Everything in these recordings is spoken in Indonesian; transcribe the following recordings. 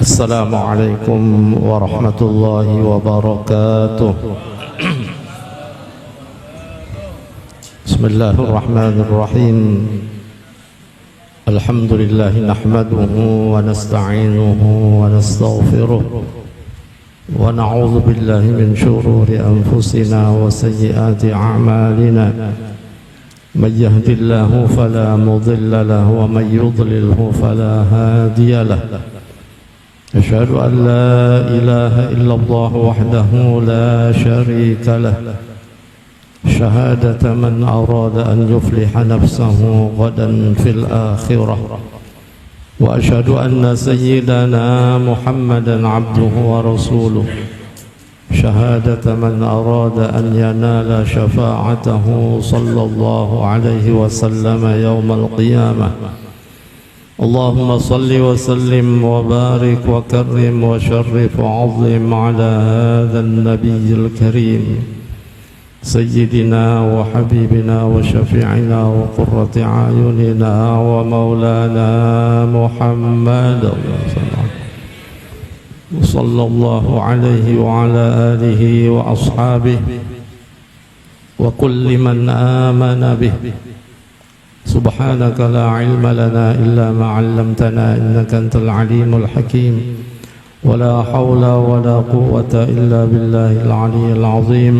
السلام عليكم ورحمة الله وبركاته. بسم الله الرحمن الرحيم. الحمد لله نحمده ونستعينه ونستغفره ونعوذ بالله من شرور أنفسنا وسيئات أعمالنا. من يهد الله فلا مضل له ومن يضلله فلا هادي له. أشهد أن لا إله إلا الله وحده لا شريك له شهادة من أراد أن يفلح نفسه غدا في الآخرة. وأشهد أن سيدنا محمدا عبده ورسوله شهادة من أراد أن ينال شفاعته صلى الله عليه وسلم يوم القيامة. اللهم صل وسلم وبارك وكرم وشرف وعظم على هذا النبي الكريم سيدنا وحبيبنا وشفيعنا وقرة أعيننا ومولانا محمد صلى الله عليه وعلى آله وأصحابه وكل من آمن به. سبحانك لا علم لنا إلا ما علمتنا إنك أنت العليم الحكيم. ولا حول ولا قوة إلا بالله العلي العظيم.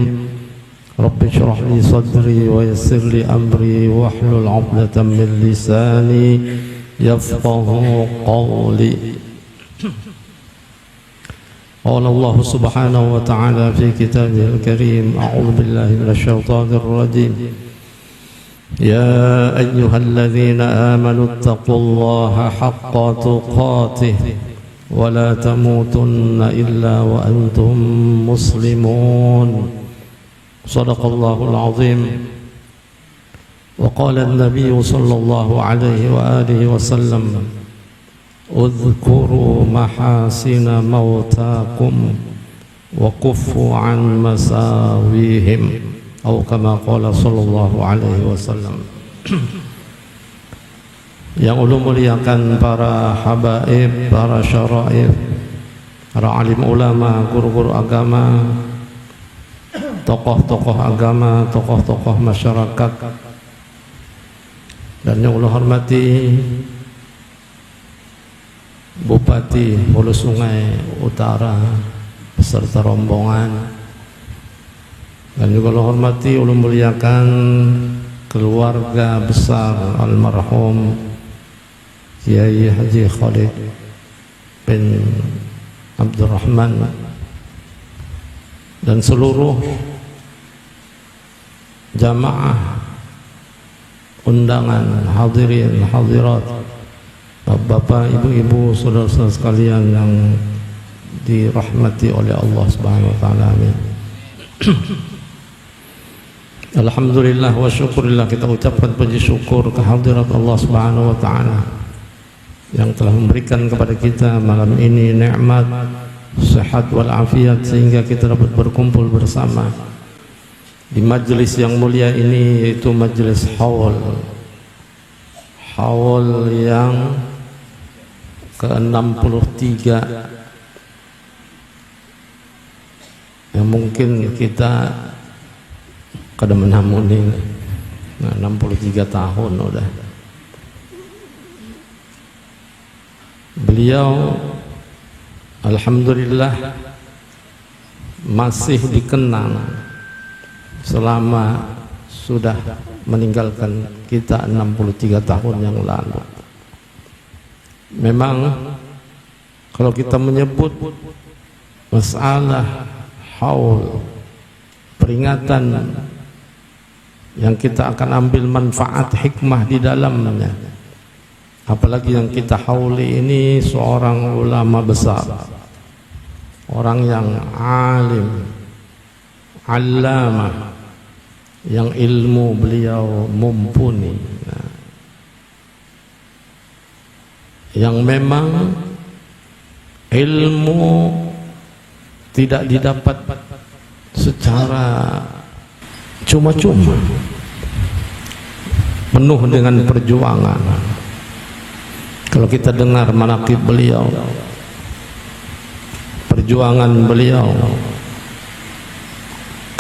رب اشرح لي صدري ويسر لي أمري واحلل عقدة من لساني يفقه قولي. قال الله سبحانه وتعالى في كتابه الكريم: أعوذ بالله من الشيطان الرجيم. يا أيها الذين آمنوا اتقوا الله حق تقاته ولا تموتن إلا وأنتم مسلمون. صدق الله العظيم. وقال النبي صلى الله عليه وآله وسلم: اذكروا محاسن موتاكم وكفوا عن مساويهم، atau kama qala sallallahu alaihi wasallam. Yang ulum muliakan para habaib, para syaraif, para alim ulama, guru-guru agama, tokoh-tokoh agama, tokoh-tokoh masyarakat, dan yang Allah hormati Bupati Hulu Sungai Utara beserta rombongan, dan juga Allah hormati ulun muliakan keluarga besar almarhum Kiai Haji Khalid bin Abdurrahman dan seluruh jamaah undangan, hadirin hadirat, bapak, ibu-ibu, saudara-saudara sekalian yang dirahmati oleh Allah Subhanahu wa taala. Amin. Alhamdulillah wa syukurillah, kita ucapkan puji syukur kehadirat Allah Subhanahu wa taala yang telah memberikan kepada kita malam ini nikmat sehat wal afiat sehingga kita dapat berkumpul bersama di majelis yang mulia ini, yaitu majelis haul yang ke-63 yang mungkin kita kada menamuni 63 tahun udah. Beliau alhamdulillah masih dikenang selama sudah meninggalkan kita 63 tahun yang lalu. Memang kalau kita menyebut masalah haul, peringatan yang kita akan ambil manfaat hikmah di dalamnya, apalagi yang kita hauli ini seorang ulama besar, orang yang alim, allamah, yang ilmu beliau mumpuni, yang memang ilmu tidak didapat secara cuma-cuma, penuh dengan perjuangan. Kalau kita dengar manaqib beliau, perjuangan beliau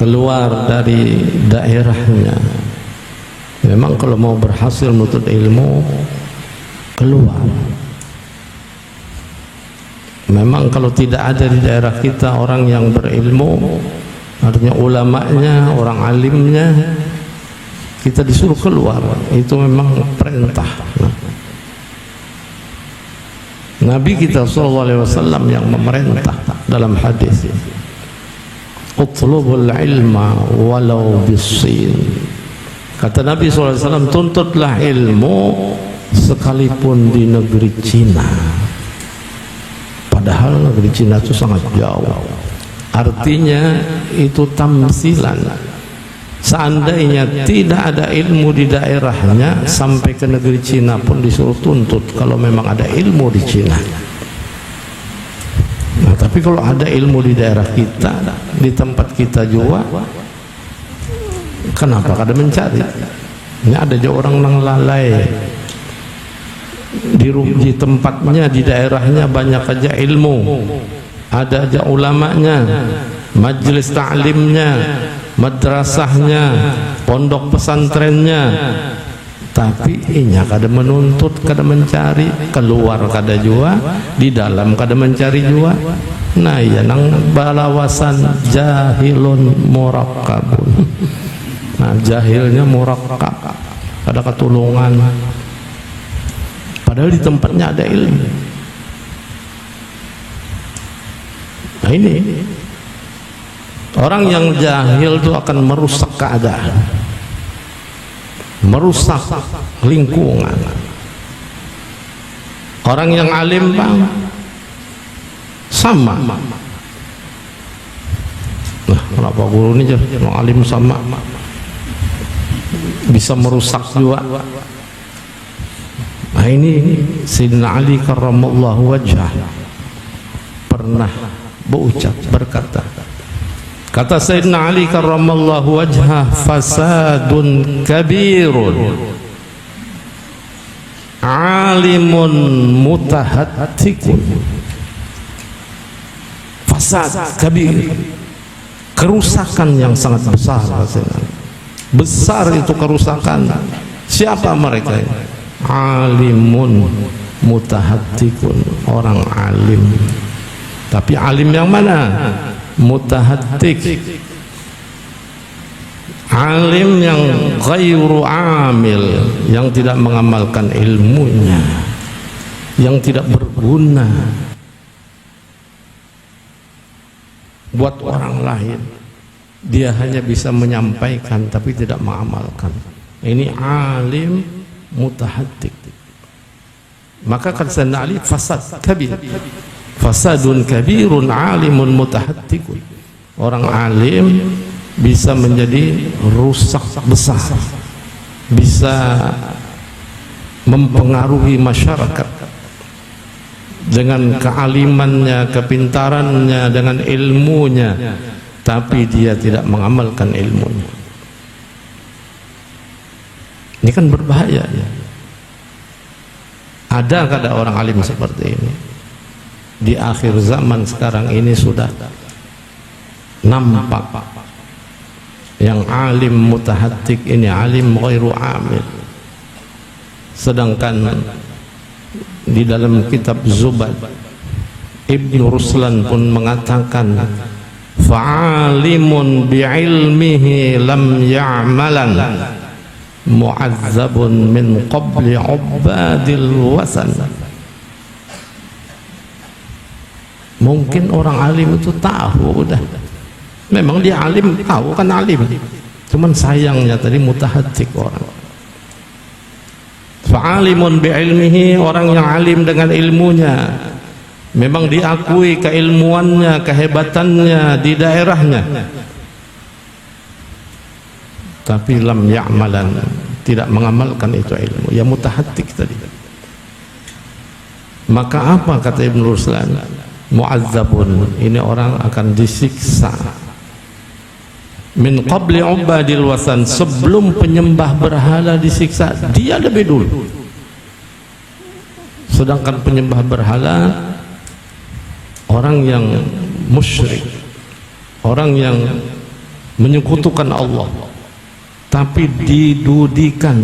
keluar dari daerahnya. Memang kalau mau berhasil menuntut ilmu, keluar. Memang kalau tidak ada di daerah kita orang yang berilmu, artinya ulamanya, orang alimnya, kita disuruh keluar. Itu memang perintah. Nabi kita SAW yang memerintah dalam hadis, utlubul ilma walau bisin. Kata Nabi SAW, tuntutlah ilmu sekalipun di negeri Cina. Padahal negeri Cina itu sangat jauh. Artinya itu tamsilan. Seandainya tidak ada ilmu di daerahnya, sampai ke negeri Cina pun disuruh tuntut kalau memang ada ilmu di Cina. Nah, tapi kalau ada ilmu di daerah kita, di tempat kita juga, kenapa kada mencari? Ini ada aja orang yang lalai di tempatnya, di daerahnya banyak aja ilmu, ada aja ulamanya, majelis ta'limnya, madrasahnya, pondok pesantrennya, tapi inya kada menuntut, kada mencari, keluar kada jua, di dalam kada mencari jua. Nah ya nang balawasan jahilun murakkabun. Nah jahilnya murakkab, ada ketulungan, padahal di tempatnya ada ilmu. Nah ini orang yang jahil itu akan merusak keadaan, merusak lingkungan. Orang yang alim bang sama. Nah, kenapa guru ini jadi alim sama bisa merusak juga? Nah ini Sayyidina Ali karramallahu wajhah pernah berucap, berkata, kata Sayyidina Ali karramallahu wajhah, fasadun kabirun alimun mutahattikun. Fasad kabir, kerusakan yang sangat besar. Besar itu kerusakan. Siapa mereka ini? Alimun mutahattikun, orang alim. Tapi alim yang mana? Mutahattik, alim yang ghairu amil, yang tidak mengamalkan ilmunya, yang tidak berguna buat orang lain. Dia hanya bisa menyampaikan tapi tidak mengamalkan. Ini alim mutahattik. Maka kata Sayyidina Ali, fasad kabir, fasadun kabirun alimun mutahattikun. Orang alim bisa menjadi rusak besar, bisa mempengaruhi masyarakat dengan kealimannya, kepintarannya, dengan ilmunya, tapi dia tidak mengamalkan ilmunya. Ini kan berbahaya ya. Ada kada orang alim seperti ini? Di akhir zaman sekarang ini sudah nampak yang alim mutahattik ini alim ghairu amil. Sedangkan di dalam kitab Zubad Ibnu Ruslan pun mengatakan, fa'alimun bi'ilmihi lam ya'malan mu'azzabun min qabli ubadil wasan. Mungkin orang alim itu tahu udah, memang dia alim, tahu kan alim, cuman sayangnya tadi mutahattik orang. Fa'alimun bi'ilmihi, orang yang alim dengan ilmunya, memang diakui keilmuannya, kehebatannya di daerahnya, tapi lam ya'malan, tidak mengamalkan itu ilmu, ya mutahattik tadi. Maka apa kata Ibnu Ruslan? Mu'azzabun, ini orang akan disiksa min qabli ubadil wasan, sebelum penyembah berhala disiksa, dia lebih dulu. Sedangkan penyembah berhala, orang yang musyrik, orang yang menyekutukan Allah, tapi didudikan,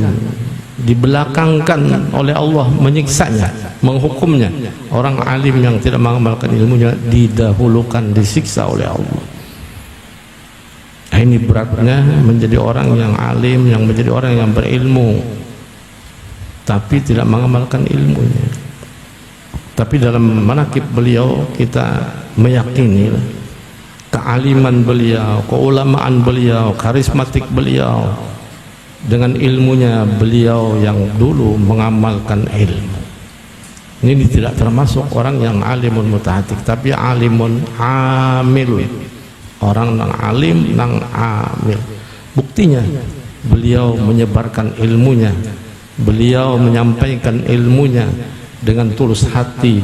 dibelakangkan oleh Allah, menyiksanya, menghukumnya. Orang alim yang tidak mengamalkan ilmunya didahulukan, disiksa oleh Allah. Ini beratnya menjadi orang yang alim, yang menjadi orang yang berilmu tapi tidak mengamalkan ilmunya. Tapi dalam manaqib beliau kita meyakini kealiman beliau, keulamaan beliau, karismatik beliau, dengan ilmunya beliau yang dulu mengamalkan ilmu. Ini tidak termasuk orang yang alimun mutahatik, tapi alimun amil, orang yang alim yang amil. Buktinya beliau menyebarkan ilmunya, beliau menyampaikan ilmunya dengan tulus hati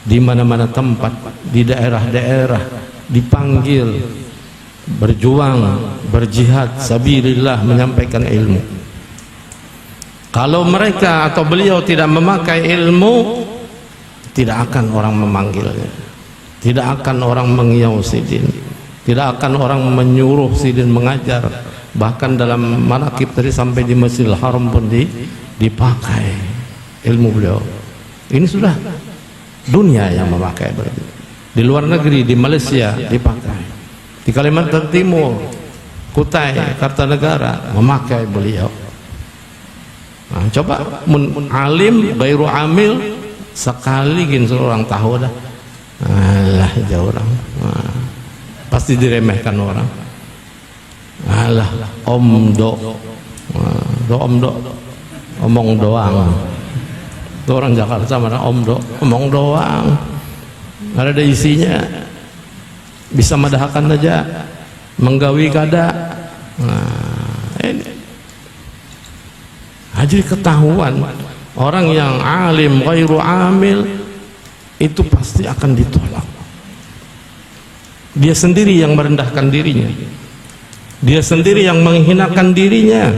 di mana-mana tempat, di daerah-daerah, dipanggil berjuang, berjihad sabilillah, menyampaikan ilmu. Kalau mereka atau beliau tidak memakai ilmu, tidak akan orang memanggilnya, tidak akan orang mengiau sidin, tidak akan orang menyuruh sidin mengajar. Bahkan dalam manaqib tadi sampai di Masjidil Haram pun dipakai ilmu beliau. Ini sudah dunia yang memakai berarti. Di luar negeri, di Malaysia dipakai, di Kalimantan Timur, Kutai, Kartanegara memakai beliau. Nah, coba alim gairu amil sekali gin seorang tahu dah, alah jauh orang, nah, pasti diremehkan orang. Alah omdo, omdo, omong doang. Itu orang Jakarta mana omdo, omong doang, nggak ada isinya, bisa madahakan aja, menggawi kada. Nah, ini jadi ketahuan orang yang alim ghairu amil itu pasti akan ditolak. Dia sendiri yang merendahkan dirinya, dia sendiri yang menghinakan dirinya.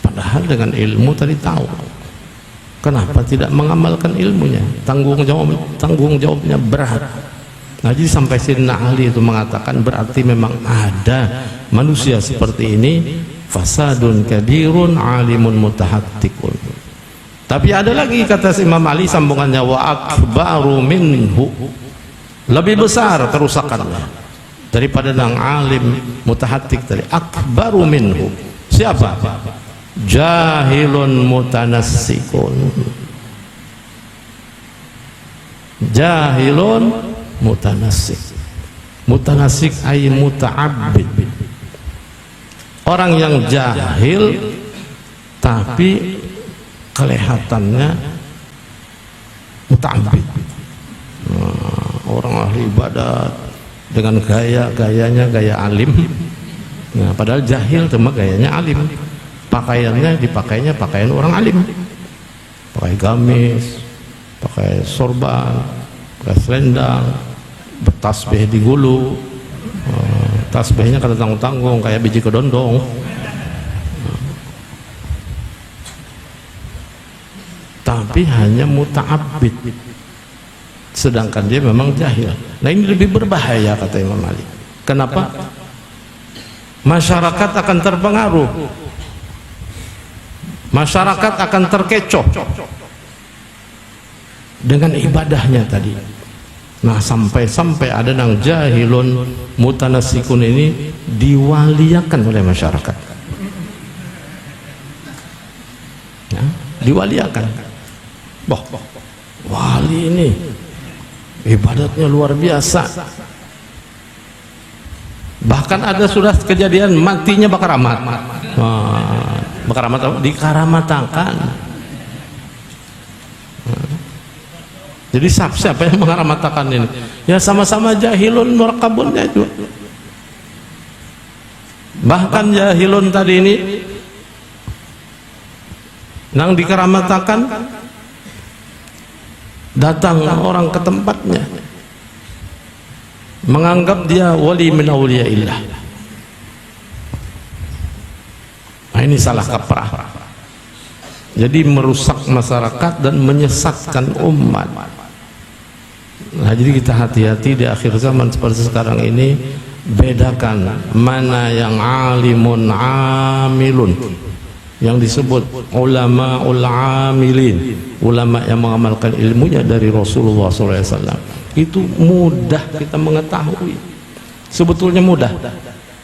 Padahal dengan ilmu tadi tahu, kenapa tidak mengamalkan ilmunya? Tanggung jawabnya berat. Nah, jadi sampai Sayyidina Ali itu mengatakan berarti memang ada manusia seperti ini, fasadun kabirun alimun mutahattikun. Tapi ada lagi kata Imam Ali sambungannya, wa akbaru minhu, lebih besar kerusakannya daripada yang alim mutahattik tadi. Akbaru minhu, siapa? Jahilun mutanassikun. Jahilun mutanassik. Mutanassik ay muta'abbid. Orang yang jahil tapi kelihatannya muta'abbid. Orang ahli ibadat dengan gayanya gaya alim. Nah, padahal jahil cuma gayanya alim. Pakaiannya dipakainya pakaian orang alim, pakai gamis, pakai sorban, pakai selendang, bertasbih di gulu, tasbihnya kata tanggung-tanggung kayak biji kedondong. Tapi hanya muta'abbid, sedangkan dia memang jahil. Nah, ini lebih berbahaya kata Imam Ali. Kenapa? Masyarakat akan terpengaruh, masyarakat akan terkecoh dengan ibadahnya tadi. Nah, sampai ada yang jahilun mutanassikun ini diwaliakan oleh masyarakat, ya, diwaliakan. Wah, wali ini ibadatnya luar biasa. Bahkan ada sudah kejadian matinya bakaramat. Bakaramat dikaramatakan. Jadi siapa yang mengaramatakan ini? Ya sama-sama jahilun murakabunnya juga. Bahkan jahilun tadi ini yang dikaramatakan, datang orang ke tempatnya menganggap dia wali min awliyaillah. Nah, ini salah kaprah. Jadi merusak masyarakat dan menyesatkan umat. Nah, jadi kita hati-hati di akhir zaman seperti sekarang ini, bedakan mana yang alimun amilun, yang disebut ulama amilin, ulama yang mengamalkan ilmunya dari Rasulullah SAW. Itu mudah kita mengetahui, sebetulnya mudah,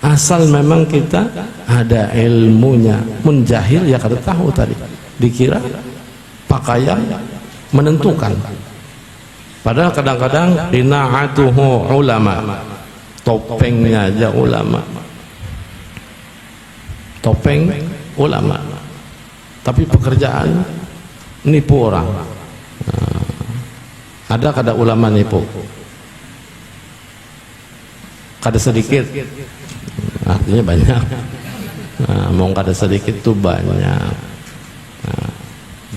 asal memang kita ada ilmunya. Menjahil ya kada tahu tadi, dikira pakaian menentukan. Padahal kadang-kadang dina'atuhu ulama, topengnya aja ulama, topeng ulama, tapi pekerjaan nipu orang. Ada kada ulama nipu? Kada sedikit, artinya banyak. Mau kada sedikit tuh banyak.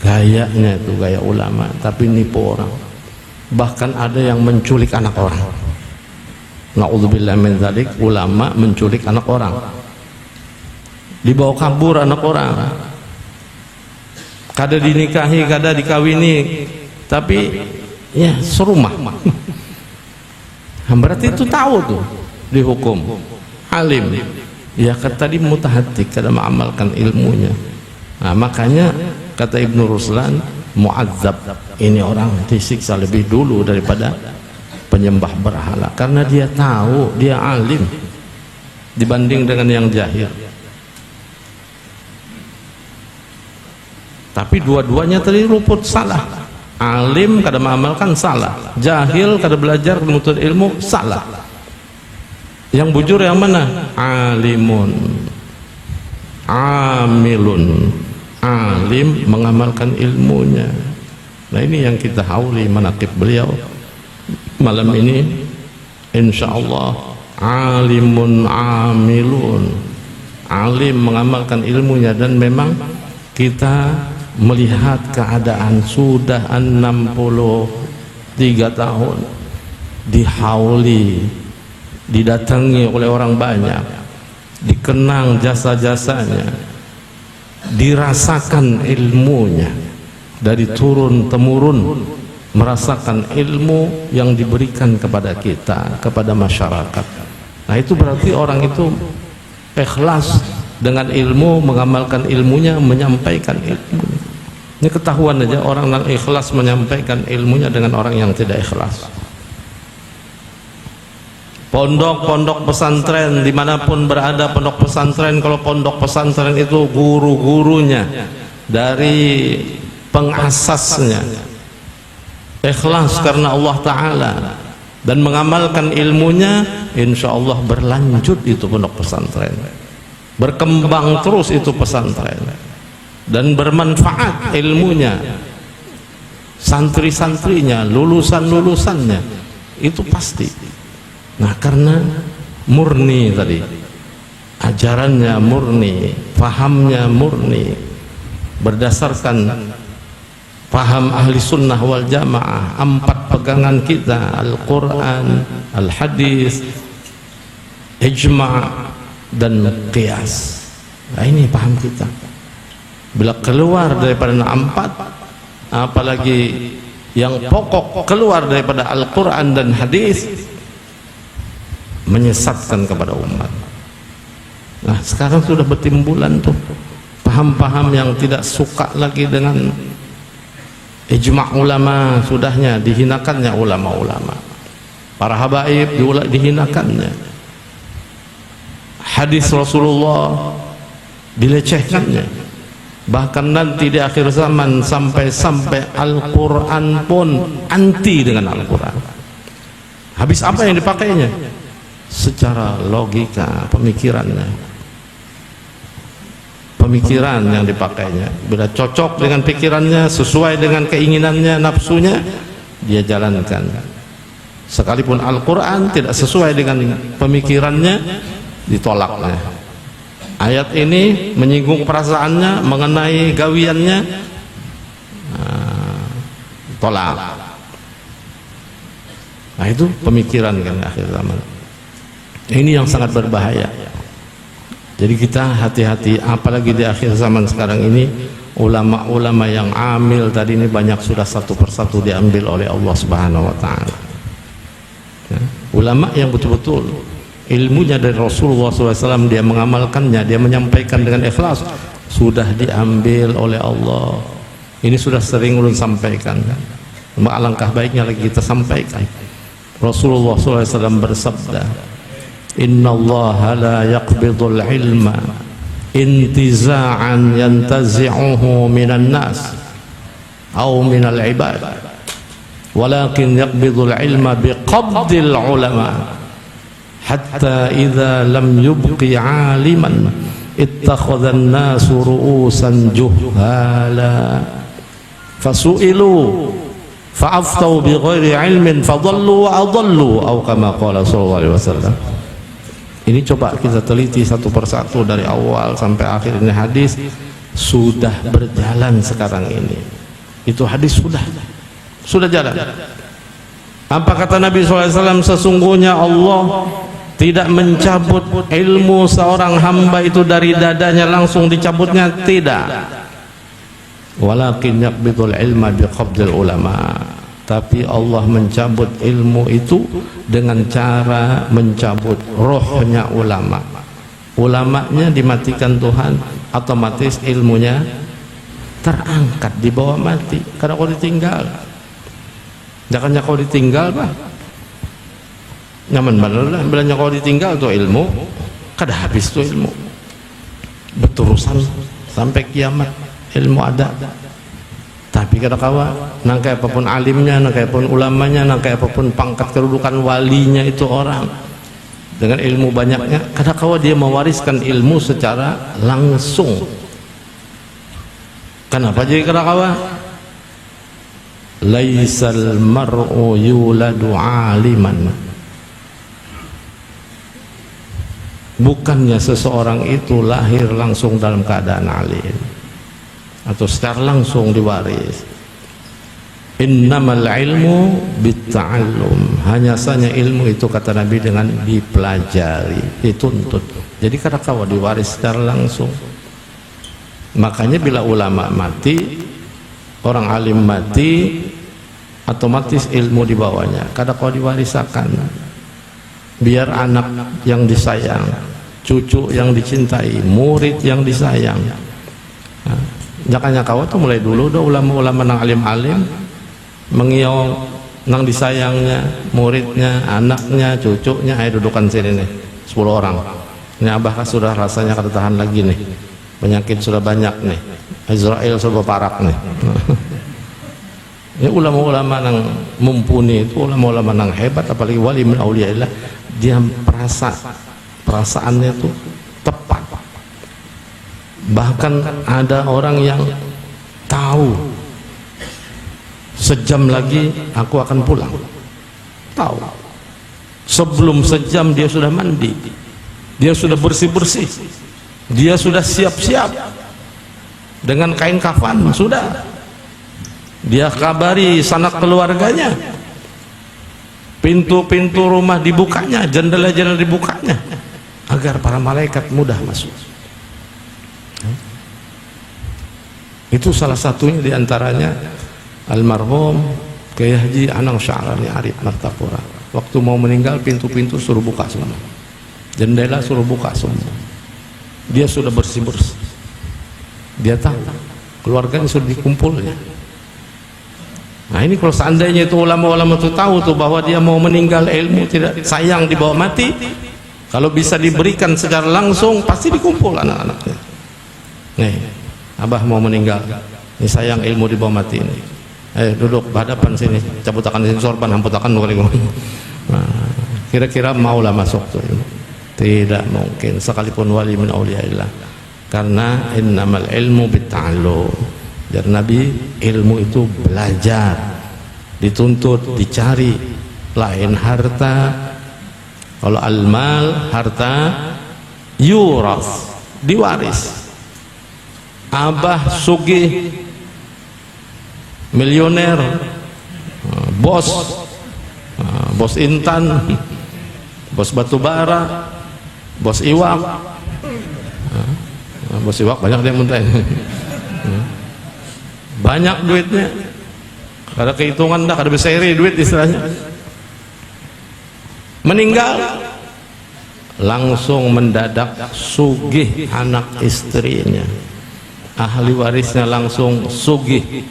Gayanya itu gaya ulama, tapi nipu orang. Bahkan ada yang menculik anak orang. Na'udzubillah min dzalik, ulama menculik anak orang, dibawa kabur anak orang, kada dinikahi, kada dikawini, tapi ya serumah. Berarti itu tahu tuh dihukum, alim. Ya kata tadi mutahatik, kada mengamalkan ilmunya. Nah, makanya kata Ibnu Ruslan, mu'adzab, ini orang disiksa lebih dulu daripada penyembah berhala, karena dia tahu, dia alim dibanding dengan yang jahil. Tapi dua-duanya tadi luput salah. Alim kada mengamalkan salah, jahil kada belajar menuntut ilmu salah. Yang bujur yang mana? Alimun amilun, alim mengamalkan ilmunya. Nah, ini yang kita hauli manaqib beliau malam ini, insyaallah. Alimun amilun, alim mengamalkan ilmunya. Dan memang kita melihat keadaan sudah 63 tahun dihauli, didatangi oleh orang banyak, dikenang jasa-jasanya, dirasakan ilmunya dari turun temurun, merasakan ilmu yang diberikan kepada kita, kepada masyarakat. Nah, itu berarti orang itu ikhlas dengan ilmu, mengamalkan ilmunya, menyampaikan ilmunya. Ini ketahuan aja orang yang ikhlas menyampaikan ilmunya dengan orang yang tidak ikhlas. Pondok-pondok pesantren, dimanapun berada pondok pesantren, kalau pondok pesantren itu guru-gurunya dari pengasasnya ikhlas karena Allah Ta'ala dan mengamalkan ilmunya, insya Allah berlanjut itu pondok pesantren, berkembang terus itu pesantren, dan bermanfaat ilmunya, santri-santrinya, lulusan-lulusannya, itu pasti. Nah, karena murni tadi, ajarannya murni, fahamnya murni, berdasarkan paham ahli sunnah wal jamaah, 4 pegangan kita, Al-Quran, Al-Hadis, Ijma' dan Qiyas. Nah, ini paham kita. Bila keluar daripada 4, apalagi yang pokok keluar daripada Al-Quran dan Hadis, menyesatkan kepada umat. Nah, sekarang sudah bertimbulan tuh paham-paham yang tidak suka lagi dengan ijma' ulama, sudahnya dihinakannya ulama-ulama, para habaib dihinakannya, hadis Rasulullah dilecehkannya, bahkan nanti di akhir zaman sampai Al-Quran pun anti dengan Al-Quran. Habis apa yang dipakainya? Secara logika pemikirannya, pemikiran yang dipakainya. Bila cocok dengan pikirannya, sesuai dengan keinginannya, nafsunya, dia jalankan. Sekalipun Al-Quran tidak sesuai dengan pemikirannya, ditolaknya. Ayat ini menyinggung perasaannya, mengenai gawiannya, tolak. Nah, itu pemikiran kan akhir zaman. Ini yang sangat berbahaya. Jadi kita hati-hati, apalagi di akhir zaman sekarang ini, ulama-ulama yang amil tadi ini banyak sudah satu persatu diambil oleh Allah Subhanahu wa Ta'ala. ulama yang betul-betul ilmunya dari Rasulullah SAW, dia mengamalkannya, dia menyampaikan dengan ikhlas, sudah diambil oleh Allah. Ini sudah sering ulun sampaikan kan. Alangkah baiknya lagi kita sampaikan. Rasulullah SAW bersabda, Inna Allah la yaqbidul ilma intiza'an yantazi'uhu minan nas atau minal ibad, walakin yaqbidul ilma biqabdil ulama hatta idza lam yubqi 'aliman ittakhadha an-nasu ru'usan juhala fasu'ilu fa'aftau bighairi ilmin fadallu wa adallu atau kama qala sallallahu alaihi wasallam. Ini coba kita teliti satu persatu dari awal sampai akhir. Ini hadis sudah berjalan sekarang ini. Itu hadis sudah jalan. Apa kata Nabi SAW? Sesungguhnya Allah tidak mencabut ilmu seorang hamba itu dari dadanya langsung dicabutnya, tidak. Walakin yaqbidul ilma biqabdil ulama. Tapi Allah mencabut ilmu itu dengan cara mencabut rohnya ulama. Ulamanya dimatikan Tuhan, otomatis ilmunya terangkat, dibawa mati. Karena kau ditinggal, jangan kau ditinggal bah nyaman bener lah, bilangnya kau ditinggal tuh ilmu kada habis tuh ilmu, berterusan sampai kiamat ilmu ada. Tapi kada kawa nangkai apapun alimnya, nangkai apapun ulamanya, nangkai apapun pangkat kedudukan walinya itu orang dengan ilmu banyaknya, kada kawa dia mewariskan ilmu secara langsung. Kenapa jadi kada kawa? Laisal mar'u yuladu aliman. Bukannya seseorang itu lahir langsung dalam keadaan alim atau secara langsung diwaris. Innamal ilmu bitta'allum. Hanya saja ilmu itu kata Nabi dengan dipelajari, dituntut. Jadi kada kawa diwaris secara langsung. Makanya bila ulama mati, orang alim mati, otomatis ilmu dibawanya. Kada kawa diwarisakan. Biar anak yang disayang, cucu yang dicintai, murid yang disayang. Jangan kau tuh mulai dulu dah ulama-ulama nang alim-alim mengiong nang disayangnya, muridnya, anaknya, cucunya. Ayo dudukan sini nih, 10 orang. Ini abah sudah rasanya kada tahan lagi nih, penyakit sudah banyak nih, Israel sudah parak nih. Ini ulama-ulama nang mumpuni itu, ulama-ulama nang hebat, apalagi wali min auliyaillah, dia perasaannya itu tepat. Bahkan ada orang yang tahu sejam lagi aku akan pulang, tahu sebelum sejam dia sudah mandi, dia sudah bersih-bersih, dia sudah siap-siap dengan kain kafan, sudah dia kabari sanak keluarganya, pintu-pintu rumah dibukanya, jendela-jendela dibukanya agar para malaikat mudah masuk. Itu salah satunya diantaranya almarhum Kiai Haji Anang Sya'rani Arif Martapura. Waktu mau meninggal pintu-pintu suruh buka semua, jendela suruh buka semua. Dia sudah bersih-bersih, dia tahu keluarganya sudah dikumpulnya. Nah ini kalau seandainya itu ulama-ulama itu tahu tuh bahwa dia mau meninggal, ilmu tidak sayang dibawa mati, kalau bisa diberikan secara langsung pasti dikumpul anak-anaknya. Nih abah mau meninggal, ini sayang ilmu dibawa mati ini. Duduk berhadapan sini, cabut akan sini sorban, hamput akan kali. Nah, kira-kira maulah masuk tuh? Tidak mungkin sekalipun wali min auliyaillah, karena innamal ilmu bitta'allum. Dari Nabi, ilmu itu belajar, dituntut, dicari. Lain harta. Kalau al-mal, harta yuras, diwaris. Abah sugih, milioner, bos intan, bos batubara, bos iwak. Bos iwak banyak dia muntah. Banyak duitnya, kada kehitungan dah, kada beseri duit istilahnya. meninggal langsung mendadak sugih anak istrinya, ahli warisnya langsung sugih.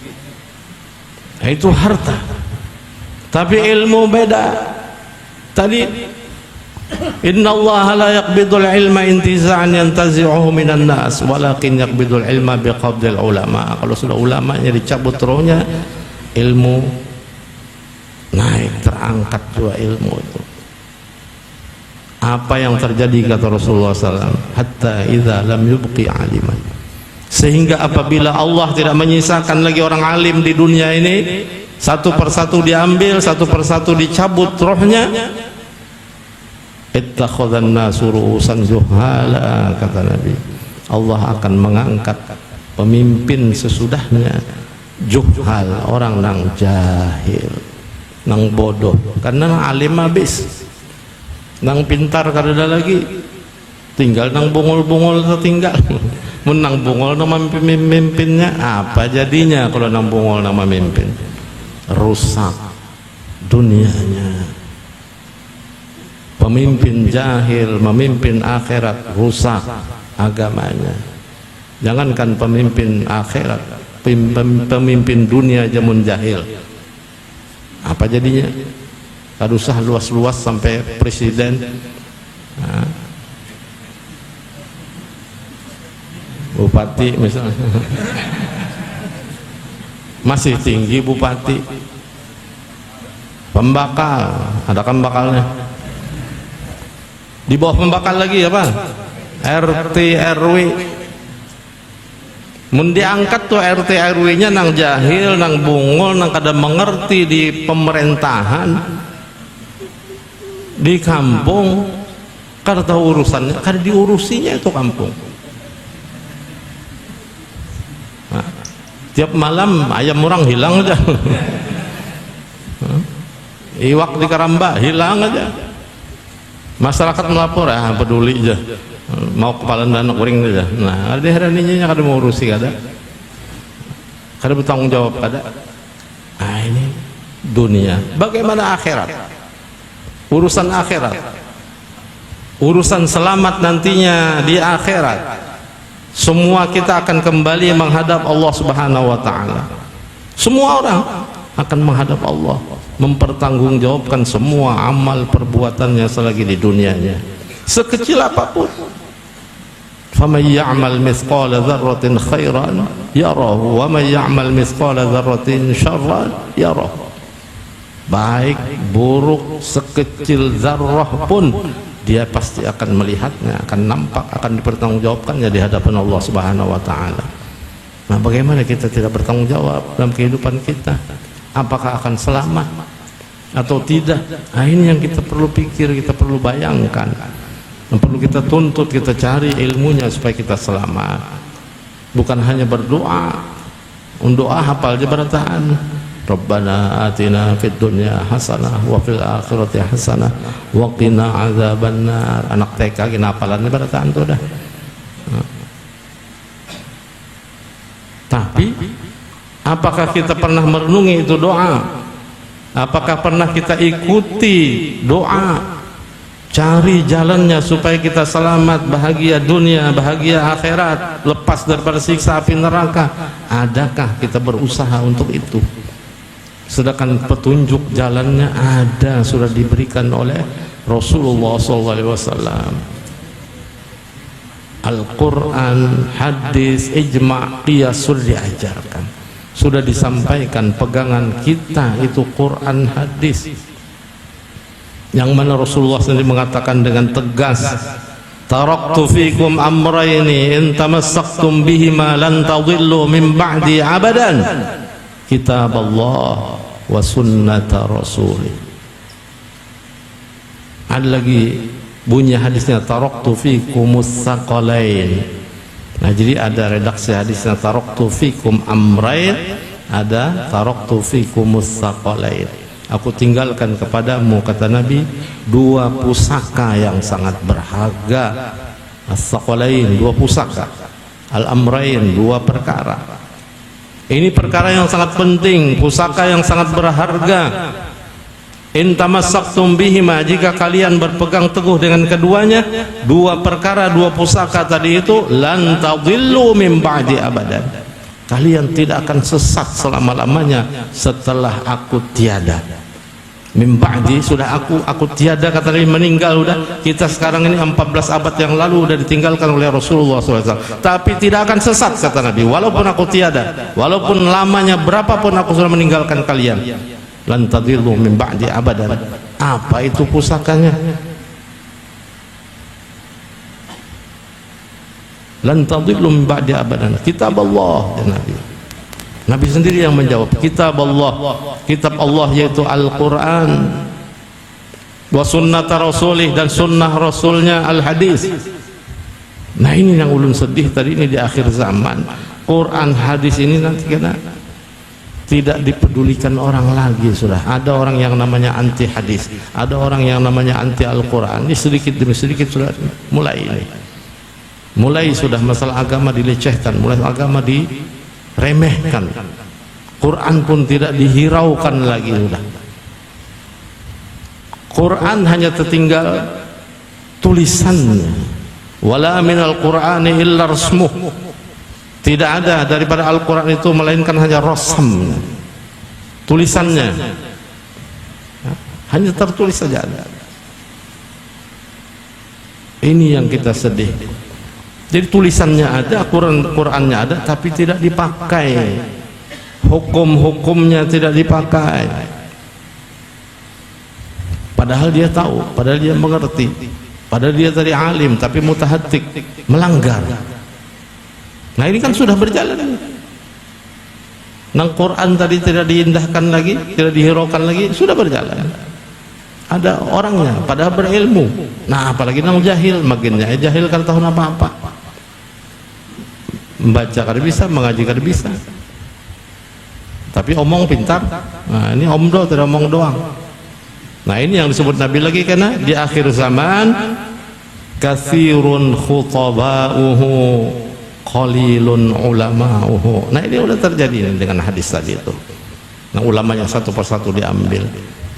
Nah, itu harta. Tapi ilmu beda. Tadi innallaha la yaqbidul ilma intiza'an yantazi'uhu minan nas walakin yaqbidul ilma biqabdil ulama. Kalau sudah ulamanya dicabut rohnya, ilmu naik, terangkat juga ilmu itu. Apa yang terjadi kata Rasulullah SAW, hatta idza lam yubqi aliman, sehingga apabila Allah tidak menyisakan lagi orang alim di dunia ini, satu persatu diambil, satu persatu dicabut rohnya, ittakhadhan nasu ru'usan zuhala, kata Nabi, Allah akan mengangkat pemimpin sesudahnya juhal, orang nang jahil, nang bodoh, karena nang alim habis, nang pintar kada lagi, tinggal nang bungol-bungol tertinggal. Menang bungol nama memimpinnya, apa jadinya kalau nang bungol nama memimpin? Rusak dunianya. Pemimpin jahil memimpin akhirat, rusak agamanya. Jangankan pemimpin akhirat, pemimpin dunia jamun jahil, apa jadinya? Kada usah luas-luas sampai presiden, bupati misalnya. Masih tinggi bupati, pembakal, ada kan bakalnya. Di bawah pembakal lagi apa? RT RW. Mun diangkat tuh RT RW nya nang jahil, nang bungol, nang kada mengerti di pemerintahan, di kampung, kada tahu urusannya, kada diurusinya itu kampung. Nah, tiap malam ayam orang hilang aja. Iwak di Karamba hilang aja. Masyarakat melapor, peduli aja, mau kepala danau kuring aja. Nah, ada heraninya kada mau urusi, kada bertanggung jawab, kada. Nah, ini dunia. Bagaimana akhirat? Urusan akhirat, urusan selamat nantinya di akhirat. Semua kita akan kembali menghadap Allah Subhanahu wa ta'ala. Semua orang akan menghadap Allah, mempertanggungjawabkan semua amal perbuatannya selagi di dunianya, sekecil apapun. Faman ya'mal mithqala dzarratin khairan yarahu wa man ya'mal mithqala dzarratin syarran yarahu. Baik buruk sekecil zarrah pun dia pasti akan melihatnya, akan nampak, akan dipertanggungjawabkannya di hadapan Allah Subhanahu wa ta'ala. Nah, bagaimana kita tidak bertanggung jawab dalam kehidupan kita? Apakah akan selamat atau tidak? Nah, ini yang kita perlu pikir, kita perlu bayangkan, yang perlu kita tuntut, kita cari ilmunya supaya kita selamat. Bukan hanya berdoa, doa hafal jabatan, Rabbana atina fid dunya hasanah wa fil akhirati hasanah wa qina azabannar. Anak TK gini hafalannya barataan tuh dah. Tapi apakah kita pernah merenungi itu doa? Apakah pernah kita ikuti doa? Cari jalannya supaya kita selamat, bahagia dunia, bahagia akhirat, lepas daripada siksa api neraka. Adakah kita berusaha untuk itu? Sedangkan petunjuk jalannya ada, sudah diberikan oleh Rasulullah SAW. Al-Quran, hadis, ijma', qiyas sudah diajarkan, sudah disampaikan. Pegangan kita itu Quran, hadis, yang mana Rasulullah sendiri mengatakan dengan tegas, taraktu fikum amrayni in tamassaktum bihima lan tadillu min ba'di abadan, kitab Allah wa sunnata rasulih. Ada lagi bunyi hadisnya, taraktu fikumus saqalain. Nah, jadi ada redaksi hadisnya taraktu fikum amrain, ada taraktu fikumus saqalain. Aku tinggalkan kepadamu, kata Nabi, dua pusaka yang sangat berharga. As-saqalain, dua pusaka. Al-amrain, dua perkara. Ini perkara yang sangat penting, pusaka yang sangat berharga. In tamassaktum bihima, jika kalian berpegang teguh dengan keduanya, dua perkara, dua pusaka tadi itu, lan tadillu min ba'di abadan, kalian tidak akan sesat selama-lamanya setelah aku tiada. Min ba'di, sudah aku tiada, kata Nabi, meninggal udah. Kita sekarang ini 14 abad yang lalu udah ditinggalkan oleh Rasulullah SAW, tapi tidak akan sesat, kata Nabi, walaupun aku tiada, walaupun lamanya berapapun aku sudah meninggalkan kalian. Lan tadillu min ba'di abadan. Apa itu pusakanya? Lan tadillu min ba'di abadan, kitab Allah. Dan Nabi sendiri yang menjawab, kitab Allah, kitab Allah yaitu Al-Quran, wa sunnata rasulih, dan sunnah rasulnya al-hadis. Nah ini yang ulun sedih tadi ini di akhir zaman, Quran hadis ini nanti kena tidak dipedulikan orang lagi. Sudah ada orang yang namanya anti hadis, ada orang yang namanya anti Al-Quran. Ini sedikit demi sedikit sudah mulai ini, mulai sudah masalah agama dilecehkan, mulai agama diremehkan, Quran pun tidak dihiraukan lagi. Sudah Quran hanya tertinggal tulisannya. Wala minal Qur'ani illa rasmuh, tidak ada daripada Al-Quran itu melainkan hanya rasam, tulisannya, hanya tertulis saja. Ini yang kita sedih. Jadi tulisannya ada, Qurannya ada, tapi tidak dipakai, hukum-hukumnya tidak dipakai. Padahal dia tahu, padahal dia mengerti, padahal dia tadi alim, tapi mutahatik, melanggar. Nah ini kan sudah berjalan. Nang Quran tadi tidak diindahkan lagi, tidak dihiraukan lagi, sudah berjalan. Ada orangnya, padahal berilmu. Nah apalagi nang jahil, makinnya jahil kan tahu apa-apa. Membaca kada bisa, mengaji kada bisa, tapi omong pintar. Nah ini omdo, tidak omong doang. Nah ini yang disebut Nabi lagi, karena di akhir zaman katsirun khutaba'uhu qalilun ulama'uhu. Nah ini udah terjadi dengan hadis tadi itu. Nah ulamanya satu persatu diambil.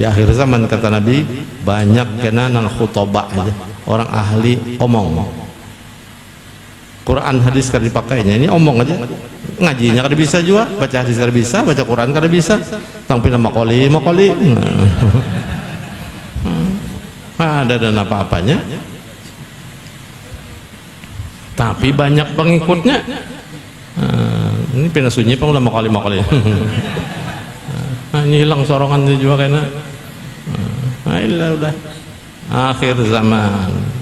Di akhir zaman kata Nabi banyak kena nang khutbah aja, orang ahli omong. Quran hadis kada dipakainya, ini omong aja. Ngajinya kada bisa juga, baca hadis kada bisa, baca Quran kada bisa. Tampil makoli. Ada dan apa-apanya. Tapi banyak pengikutnya. Ini pindah sunyi pun udah makali. Ini hilang sorongan juga kena. Ini udah akhir zaman.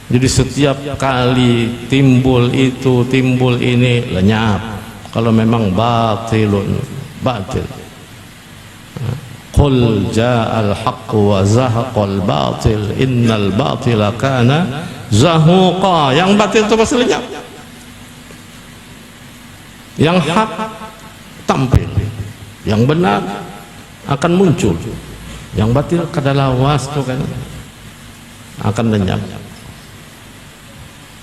Jadi setiap kali timbul itu, timbul ini, lenyap. Kalau memang batil. Qul ja'al haqqu wa zahaqal batil innal batila kana zahuqa. Yang batil itu pasti lenyap, yang hak tampil, yang benar akan muncul, yang batil kadalawas tuh kan akan lenyap.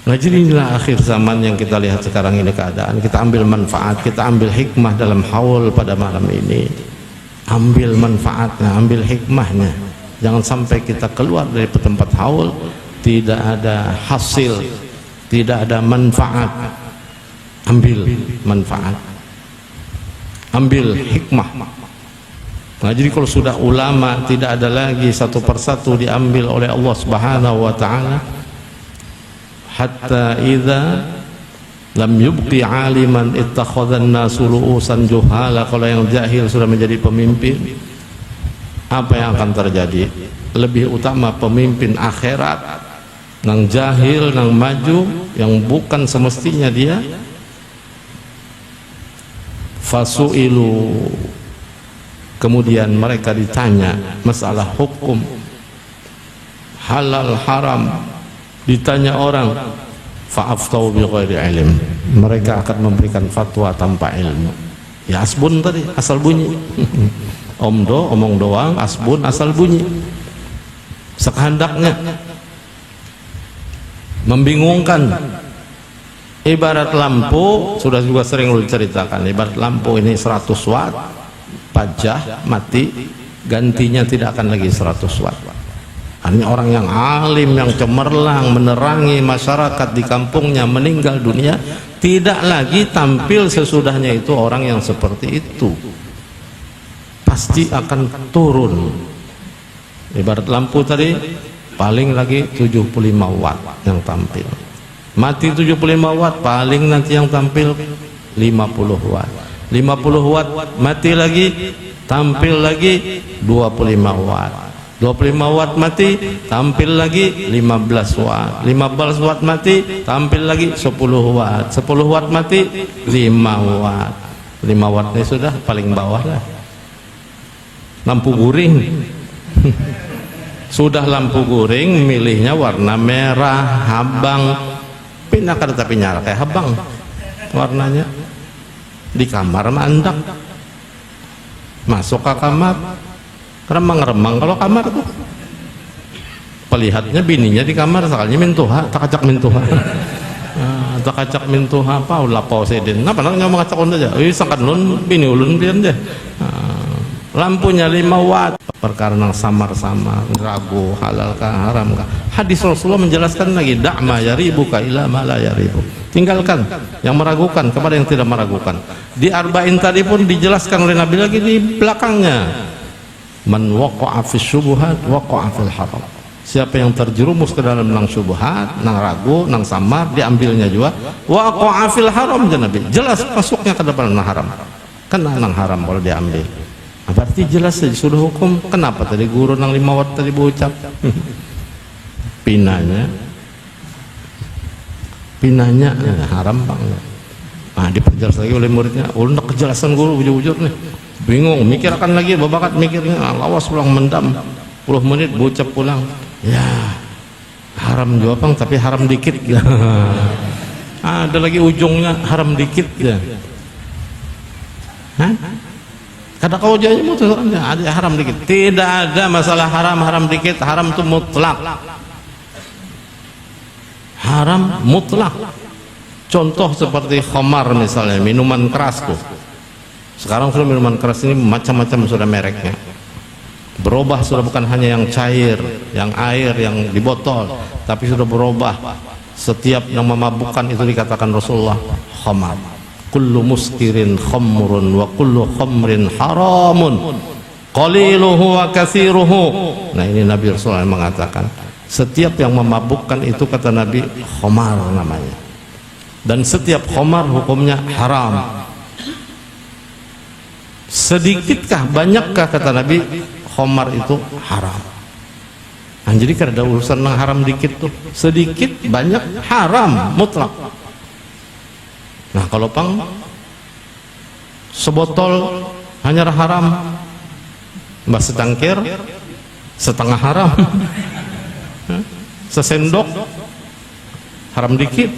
Nah jadi inilah akhir zaman yang kita lihat sekarang ini keadaan. Kita ambil manfaat, kita ambil hikmah dalam haul pada malam ini. Ambil manfaatnya, ambil hikmahnya. Jangan sampai kita keluar dari tempat haul tidak ada hasil, tidak ada manfaat. Ambil manfaat, ambil hikmah. Nah jadi kalau sudah ulama tidak ada lagi, satu persatu diambil oleh Allah Subhanahu wa ta'ala. Hatta idza lam yubqi aliman ittakhadhan nasu ru'usan juhala. Kalau yang jahil sudah menjadi pemimpin, apa yang akan terjadi? Lebih utama pemimpin akhirat nang jahil, nang maju, yang bukan semestinya dia. Fasu'ilu, kemudian mereka ditanya masalah hukum halal haram, ditanya orang, fa'aftau bi ghairi ilm, mereka akan memberikan fatwa tanpa ilmu. Ya asbun tadi, asal bunyi. Omdo, omong doang, asbun, asal bunyi. Sekehendaknya, membingungkan. Ibarat lampu, sudah juga sering lu ceritakan, ibarat lampu ini 100 watt, pajah, mati, gantinya tidak akan lagi 100 watt. Hanya orang yang alim, yang cemerlang, menerangi masyarakat di kampungnya, meninggal dunia, tidak lagi tampil sesudahnya itu orang yang seperti itu. Pasti akan turun. Ibarat lampu tadi, paling lagi 75 watt yang tampil. Mati 75 watt, paling nanti yang tampil 50 watt. 50 watt mati lagi, tampil lagi 25 watt. 25 watt mati, tampil lagi 15 watt. 15 watt mati, tampil lagi 10 watt. 10 watt mati, 5 watt. 5 watt ini sudah paling bawah lah. Lampu guring. Sudah lampu guring, milihnya warna merah, habang. Pindah ke tapi nyala kayak habang warnanya. Di kamar mandak. Masuk ke kamar, remang-remang kalau kamar tuh. Pelihatnya bininya di kamar, sekalinya mintuha, tak acak mintuha. Tak acak mintuha apa ulah pausedin. Napa nang ngomong acak aja. Sangkan nun bini ulun pian deh. Lampunya 5 watt. Perkara nang samar-samar, ragu halal kah haram kah. Hadis Rasulullah menjelaskan lagi, da'ma yaribuka ila ma la yaribu. Tinggalkan yang meragukan kepada yang tidak meragukan. Di Arba'in tadi pun dijelaskan oleh Nabi lagi di belakangnya. Man waqa'a fis syubhat waqa'a fil haram. Siapa yang terjerumus ke dalam nang syubhat, nang ragu, nang samar, diambilnya juga. Waqa'a fil haram, Nabi. Jelas masuknya ke dalam nang haram. Kena nang haram kalau diambil. Nah, berarti jelas disuruh hukum. Kenapa tadi guru nang 5 watt tadi berucap? Pinanya haram bang. Nah, diperjelas lagi oleh muridnya. Udah kejelasan guru ujur-ujur nih. Bingung, mikirkan lagi, babakat mikirnya. Lawas pulang mendam 10 menit berucap pulang. Ya, haram juga bang, tapi haram dikit. Ada lagi ujungnya haram dikit ya. Hah? Kada kau janji mutlak ada haram dikit. Tidak ada masalah haram dikit. Haram itu mutlak. Haram mutlak. Contoh seperti khamar misalnya, minuman keras tuh. Sekarang sudah minuman keras ini macam-macam sudah mereknya. Berubah sudah bukan hanya yang cair, yang air, yang di botol, tapi sudah berubah. Setiap yang memabukkan itu dikatakan Rasulullah khamar. Kullu muskirin khamrun wa kullu khamrin haramun qaliluhu wa katsiruhu. Nah, ini Nabi Rasulullah mengatakan setiap yang memabukkan itu kata Nabi khamar namanya, dan setiap khamar hukumnya haram. Sedikitkah banyakkah kata Nabi khamar itu haram. Nah, jadi kada ada urusan yang haram dikit tuh, sedikit banyak haram mutlak. Nah, kalau pang sebotol hanya haram, mbak secangkir setengah haram, sesendok haram dikit.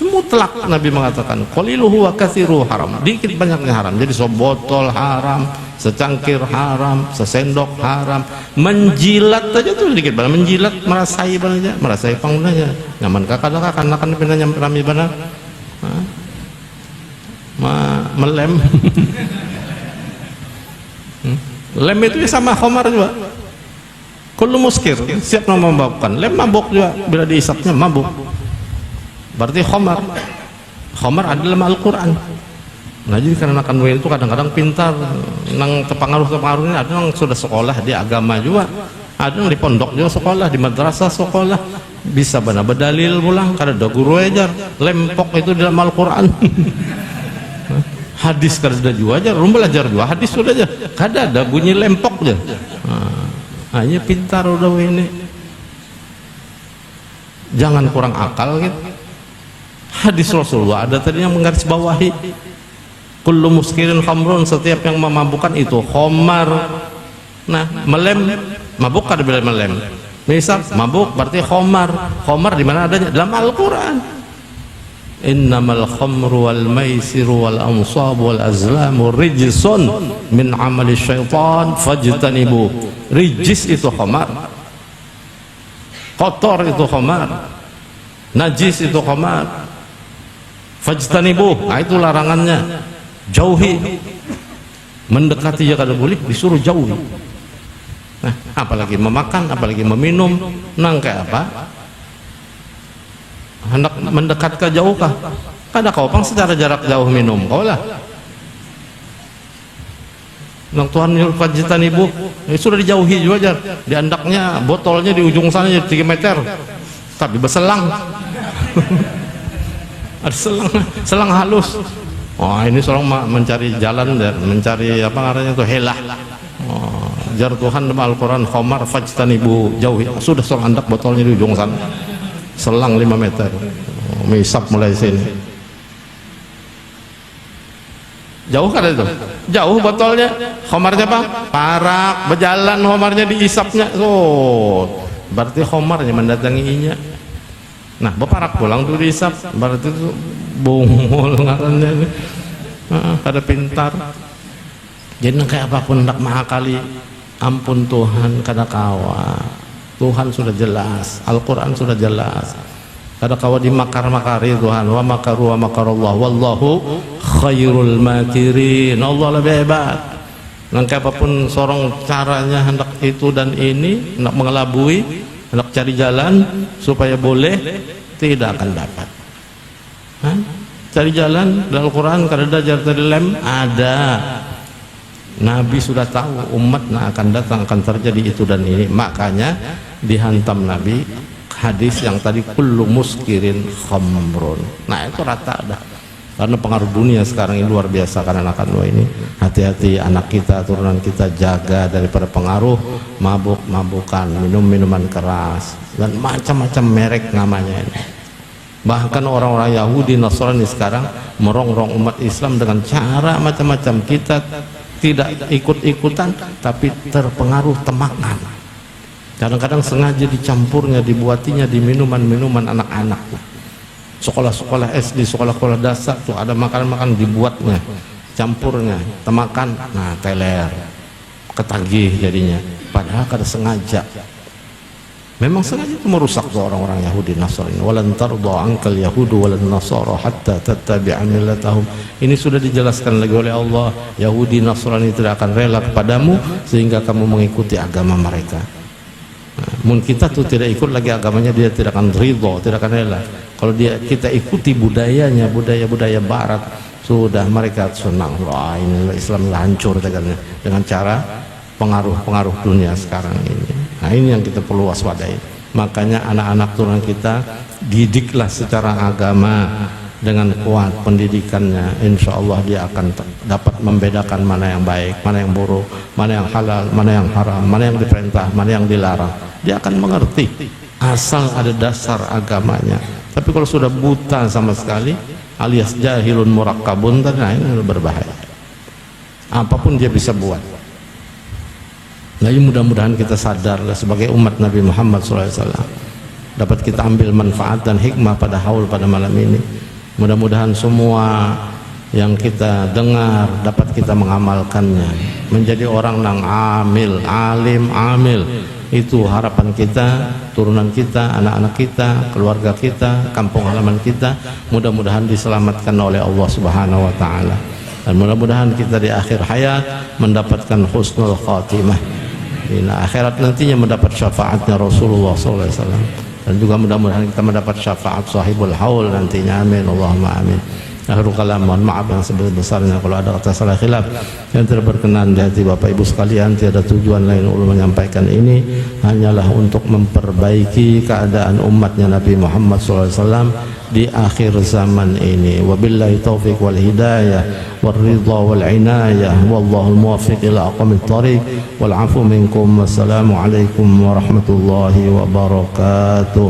Mutlak Nabi mengatakan qaliluhu wa katsiruhu haram, dikit banyaknya haram. Jadi sebotol haram, secangkir haram, sesendok haram, menjilat aja tuh dikit banget, menjilat merasai banget, merasai panggunanya nyaman kakak akan pinanya rami banget, melem. Lem itu sama khamar juga. Kullu muskir siap memabukkan, lem mabuk juga bila diisapnya mabuk. Berarti khamar ada dalam Al-Quran. Nah, jadi karena akan itu kadang-kadang pintar nang terpengaruh ini, ada yang sudah sekolah di agama juga, ada yang di pondok juga sekolah, di madrasah sekolah, bisa benar berdalil pulang karena ada guru ajar lempok itu dalam Al-Quran. Hadis kada sudah juga aja, rum belajar juga hadis sudah aja, kada ada bunyi lempok aja. Hanya pintar udah ini, jangan kurang akal gitu. Hadis Rasulullah ada tadi yang menggaris bawahi kullu muskirin khamrun, setiap yang memabukkan itu khamar. Nah, melem mabuk kada bila melem, misal mabuk berarti khamar. Khamar di mana adanya? Dalam Al-Quran. Innamal khamru wal maisiru wal ansabu wal azlamu rijsun min amali syaitan fajtanibu. Rijis itu khamar, kotor itu khamar, najis itu khamar. Fajtanibu, nah itu larangannya, jauhi. mendekati ya kada boleh, disuruh jauhi. Nah, apalagi memakan, apalagi meminum, nang kayak apa? Hendak mendekat ke jauh kah? Kada kau pang secara jarak jauh minum kau lah. Nang Tuhan fajitan ibu, sudah dijauhi juga jar. Di andaknya botolnya di ujung sana jadi 3 meter, tapi berselang. Ada selang halus. Oh, ini seorang mencari jalan dan mencari apa namanya itu helah. Oh, jar Tuhan dalam Al-Quran khamar fajtanibu jauhi. Sudah seorang andak botolnya di ujung sana, selang 5 meter. Oh, misap mulai sini. Jauh kan itu? Jauh botolnya. Khomarnya apa? Parak, berjalan khomarnya diisapnya. Oh, berarti khomarnya mendatanginya. Nah, beparak pulang tuh diisap. Berarti itu bungul ngarannya. Kada pintar. Jadi kayak apapun hendak mahakali, ampun Tuhan kada kawa. Tuhan sudah jelas, Al-Quran sudah jelas. Kada kawa dimakar-makari Tuhan. Wa makaru wa makarallah wallahu khairul makirin. Allah lebih hebat. Langkah apapun seorang caranya hendak itu dan ini, hendak mengelabui, hendak cari jalan supaya boleh, tidak akan dapat. Hah? Cari jalan dalam Al-Quran kada ada jar dari lem, ada. Nabi sudah tahu umat akan datang, akan terjadi itu dan ini, makanya dihantam Nabi hadis yang tadi kullu muskirin khamrun. Nah, itu rata dah. Karena pengaruh dunia sekarang ini luar biasa karena anak-anak ini. Hati-hati anak kita, turunan kita, jaga daripada pengaruh mabuk-mabukan, minum-minuman keras dan macam-macam merek namanya ini. Bahkan orang-orang Yahudi Nasrani sekarang merongrong umat Islam dengan cara macam-macam. Kita tidak ikut-ikutan tapi terpengaruh temakan. Kadang-kadang sengaja dicampurnya, dibuatinya di minuman-minuman anak-anak. Sekolah-sekolah SD, sekolah-sekolah dasar tuh ada makanan-makanan dibuatnya, campurnya, temakan, nah teler, ketagih jadinya. Padahal kada sengaja. Memang sengaja itu merusak tuh orang-orang Yahudi Nasrani. Walan tarda ankal yahudu walan nasara hatta tattabi'a millatahum. Ini sudah dijelaskan lagi oleh Allah. Yahudi Nasrani tidak akan rela kepadamu sehingga kamu mengikuti agama mereka. Mun kita tuh tidak ikut lagi agamanya, dia tidak akan ridho, tidak akan rela. Kalau kita ikuti budayanya, budaya barat, sudah mereka senang. Wah, ini Islam hancur dengan cara pengaruh dunia sekarang ini. Nah, ini yang kita perlu waspadai. Makanya anak-anak turunan kita didiklah secara agama dengan kuat pendidikannya. Insya Allah dia akan dapat membedakan mana yang baik, mana yang buruk, mana yang halal, mana yang haram, mana yang diperintah, mana yang dilarang. Dia akan mengerti asal ada dasar agamanya. Tapi kalau sudah buta sama sekali alias jahilun murakkabun, nah ini berbahaya. Apapun dia bisa buat. Jadi mudah-mudahan kita sadar sebagai umat Nabi Muhammad SAW, dapat kita ambil manfaat dan hikmah pada haul pada malam ini. Mudah-mudahan semua yang kita dengar dapat kita mengamalkannya, menjadi orang yang alim, amil. Itu harapan kita, turunan kita, anak-anak kita, keluarga kita, kampung halaman kita, mudah-mudahan diselamatkan oleh Allah Subhanahu wa taala. Dan mudah-mudahan kita di akhir hayat mendapatkan husnul khatimah. Di akhirat nantinya mendapat syafaatnya Rasulullah SAW. Dan juga mudah-mudahan kita mendapat syafaat sahibul haul nantinya. Amin, Allahumma amin. Akhirul kalam, mohon maaf yang sebesar-besarnya kalau ada kata salah khilaf yang tidak berkenan di hati Bapak Ibu sekalian. Tiada tujuan lain ulun menyampaikan ini hanyalah untuk memperbaiki keadaan umatnya Nabi Muhammad SAW di akhir zaman ini. Wabillahi taufiq wal hidayah wal ridha wal inayah wallahul muwaffiq ila aqwamit thariq wal afu minkum. Wassalamu alaikum warahmatullahi wabarakatuh.